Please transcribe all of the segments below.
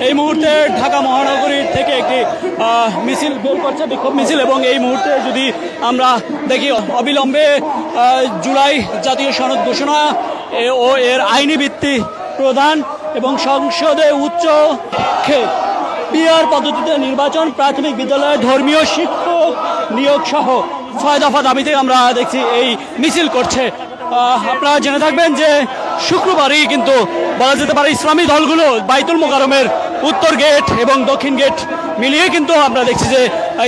এই মুহূর্তে ঢাকা মহানগরী থেকে একটি মিছিল বের করছে, বিক্ষোভ মিছিল। এবং এই মুহূর্তে যদি আমরা দেখি, অবিলম্বে জুলাই জাতীয় সনদ ঘোষণা ও এর আইনি ভিত্তি প্রদান এবং সংসদে উচ্চ পিআর পদ্ধতিতে নির্বাচন, প্রাথমিক বিদ্যালয়ে ধর্মীয় শিক্ষক নিয়োগ সহ 6 দফা দাবিতে আমরা দেখছি এই মিছিল করছে। আপনারা জেনে থাকবেন যে শুক্রবারই কিন্তু বলা যেতে পারে ইসলামী দলগুলো বাইতুল মোকাররমের উত্তর গেট এবং দক্ষিণ গেট মিলিয়ে কিন্তু আমরা দেখছি যে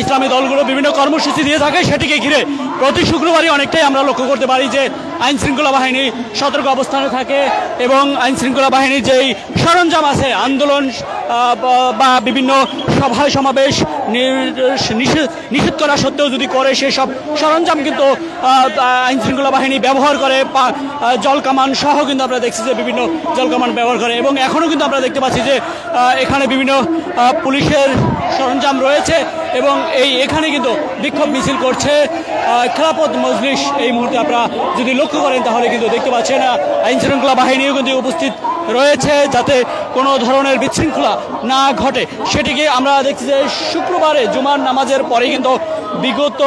ইসলামী দলগুলো বিভিন্ন কর্মসূচি দিয়ে থাকে। সেটিকে ঘিরে প্রতি শুক্রবারই অনেকটাই আমরা লক্ষ্য করতে পারি যে আইন শৃঙ্খলা বাহিনী সতর্ক অবস্থানে থাকে এবং আইন শৃঙ্খলা বাহিনীর যেই সরঞ্জাম আছে, আন্দোলন বা বিভিন্ন সভায় সমাবেশ নিষেধ করা সত্ত্বেও যদি করে, সেসব সরঞ্জাম কিন্তু আইন শৃঙ্খলা বাহিনী ব্যবহার করে। জলকামান সহ কিন্তু আমরা দেখছি যে বিভিন্ন জলকামান ব্যবহার করে। এবং এখনও কিন্তু আমরা দেখতে পাচ্ছি যে এখানে বিভিন্ন পুলিশের সরঞ্জাম রয়েছে এবং এখানে কিন্তু বিক্ষোভ মিছিল করছে খেলাফত মজলিস। এই মুহূর্তে আপনারা যদি লক্ষ্য করেন তাহলে কিন্তু দেখতে পাচ্ছেন আইন শৃঙ্খলা বাহিনীও কিন্তু উপস্থিত রয়েছে যাতে কোনো ধরনের বিশৃঙ্খলা না ঘটে। সেটিকে আমরা দেখছি যে শুক্রবারে জুমার নামাজের পরে কিন্তু বিগত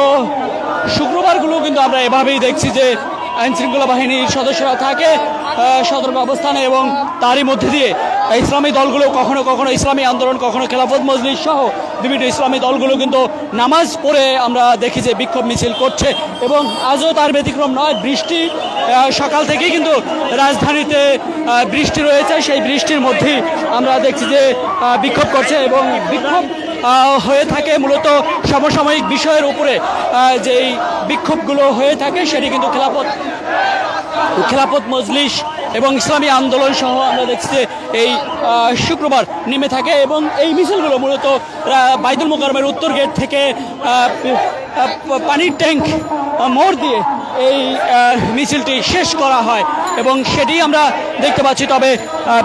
শুক্রবারগুলো কিন্তু আমরা এভাবেই দেখছি যে আইন শৃঙ্খলা বাহিনীর সদস্যরা থাকে সতর্ক অবস্থানে এবং তারই মধ্যে দিয়ে ইসলামী দলগুলো কখনো কখনো ইসলামী আন্দোলন, কখনো খেলাফত মজলিস সহ বিভিন্ন ইসলামী দলগুলো কিন্তু নামাজ পড়ে আমরা দেখি যে বিক্ষোভ মিছিল করছে। এবং আজও তার ব্যতিক্রম নয়। বৃষ্টি সকাল থেকেই কিন্তু রাজধানীতে বৃষ্টি রয়েছে, সেই বৃষ্টির মধ্যেই আমরা দেখছি যে বিক্ষোভ করছে এবং বিক্ষোভ হয়ে থাকে মূলত সমসাময়িক বিষয়ের উপরে। যেই বিক্ষোভগুলো হয়ে থাকে সেটি কিন্তু খেলাফত মজলিস এবং ইসলামী আন্দোলন সহ আমরা দেখছি এই শুক্রবার নেমে থাকে। এবং এই মিছিলগুলো মূলত বাইতুল মোকাররমের উত্তর গেট থেকে পানির ট্যাঙ্ক মোড় দিয়ে এই মিছিলটি শেষ করা হয় এবং সেটি আমরা দেখতে পাচ্ছি। তবে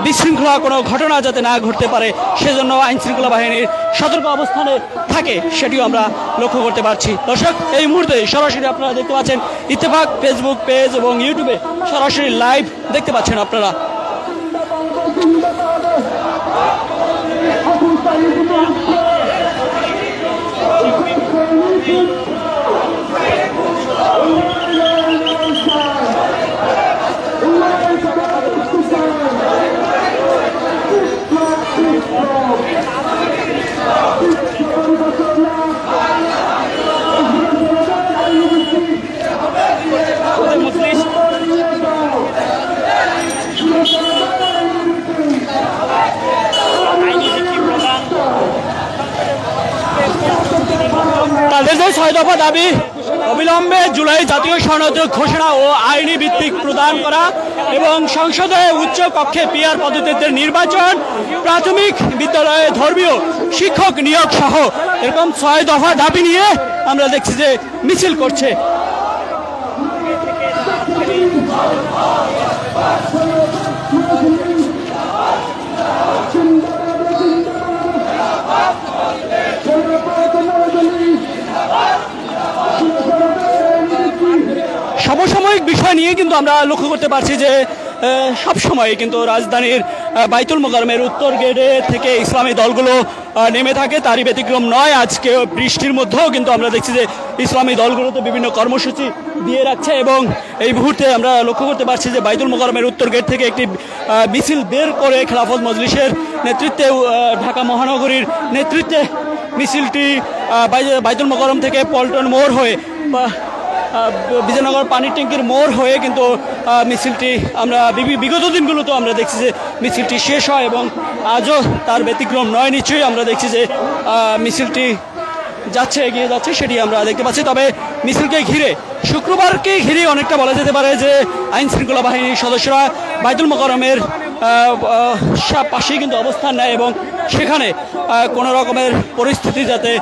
বিশৃঙ্খলা কোনো ঘটনা যাতে না ঘটতে পারে সেজন্য আইন শৃঙ্খলা বাহিনীর সতর্ক অবস্থানে থাকে, সেটিও আমরা লক্ষ্য করতে পারছি। দর্শক, এই মুহূর্তে সরাসরি আপনারা দেখতে পাচ্ছেন ইত্তেফাক ফেসবুক পেজ এবং ইউটিউবে সরাসরি লাইভ দেখতে পাচ্ছেন আপনারা। তাদের যে 6 দফা দাবি, অবিলম্বে জুলাই জাতীয় সনদ ঘোষণা ও আইনি ভিত্তিক প্রদান করা এবং সংসদে উচ্চ কক্ষে পিআর পদ্ধতিতে নির্বাচন, প্রাথমিক বিদ্যালয়ে ধর্মীয় শিক্ষক নিয়োগ সহ এরকম 6 দফা দাবি নিয়ে আমরা দেখছি যে মিছিল করছে। সমসাময়িক বিষয় নিয়ে কিন্তু আমরা লক্ষ্য করতে পারছি যে সবসময় কিন্তু রাজধানীর বাইতুল মোকাররমের উত্তর গেটে থেকে ইসলামী দলগুলো নেমে থাকে, তারই ব্যতিক্রম নয়। আজকে বৃষ্টির মধ্যেও কিন্তু আমরা দেখছি যে ইসলামী দলগুলোতে বিভিন্ন কর্মসূচি দিয়ে রাখছে এবং এই মুহূর্তে আমরা লক্ষ্য করতে পারছি যে বাইতুল মোকাররমের উত্তর গেট থেকে একটি মিছিল বের করে খেলাফত মজলিসের নেতৃত্বে, ঢাকা মহানগরীর নেতৃত্বে মিছিলটি বাইতুল মোকাররম থেকে পল্টন মোড় হয়ে বিজয়নগর পানির ট্যাঙ্কির মোড় হয়ে কিন্তু মিছিলটি আমরা বিগত দিনগুলোতেও আমরা দেখছি যে মিছিলটি শেষ হয় এবং আজও তার ব্যতিক্রম নয়। নিশ্চয়ই আমরা দেখছি যে মিছিলটি এগিয়ে যাচ্ছে, সেটি আমরা দেখতে পাচ্ছি। তবে মিছিলকে ঘিরে, শুক্রবারকে ঘিরে অনেকটা বলা যেতে পারে যে আইন শৃঙ্খলা বাহিনীর সদস্যরা বাইতুল মোকাররমের পাশেই কিন্তু অবস্থান নেয় এবং সেখানে কোনো রকমের পরিস্থিতি যাতে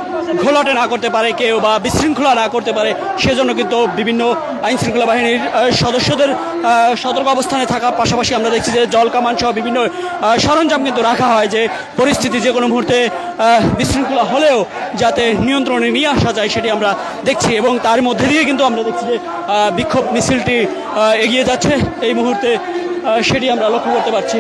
ঘোলাটে না করতে পারে কেউ বা বিশৃঙ্খলা না করতে পারে সেজন্য কিন্তু বিভিন্ন আইন শৃঙ্খলা বাহিনীর সদস্যদের সতর্ক অবস্থানে থাকার পাশাপাশি আমরা দেখছি যে জলকামান সহ বিভিন্ন সরঞ্জাম কিন্তু রাখা হয় যে পরিস্থিতি যে কোনো মুহূর্তে বিশৃঙ্খলা হলেও যাতে নিয়ন্ত্রণে নিয়ে আসা যায় সেটি আমরা দেখছি। এবং তার মধ্যে দিয়ে কিন্তু আমরা দেখছি যে বিক্ষোভ মিছিলটি এগিয়ে যাচ্ছে এই মুহূর্তে, সেটি আমরা লক্ষ্য করতে পারছি।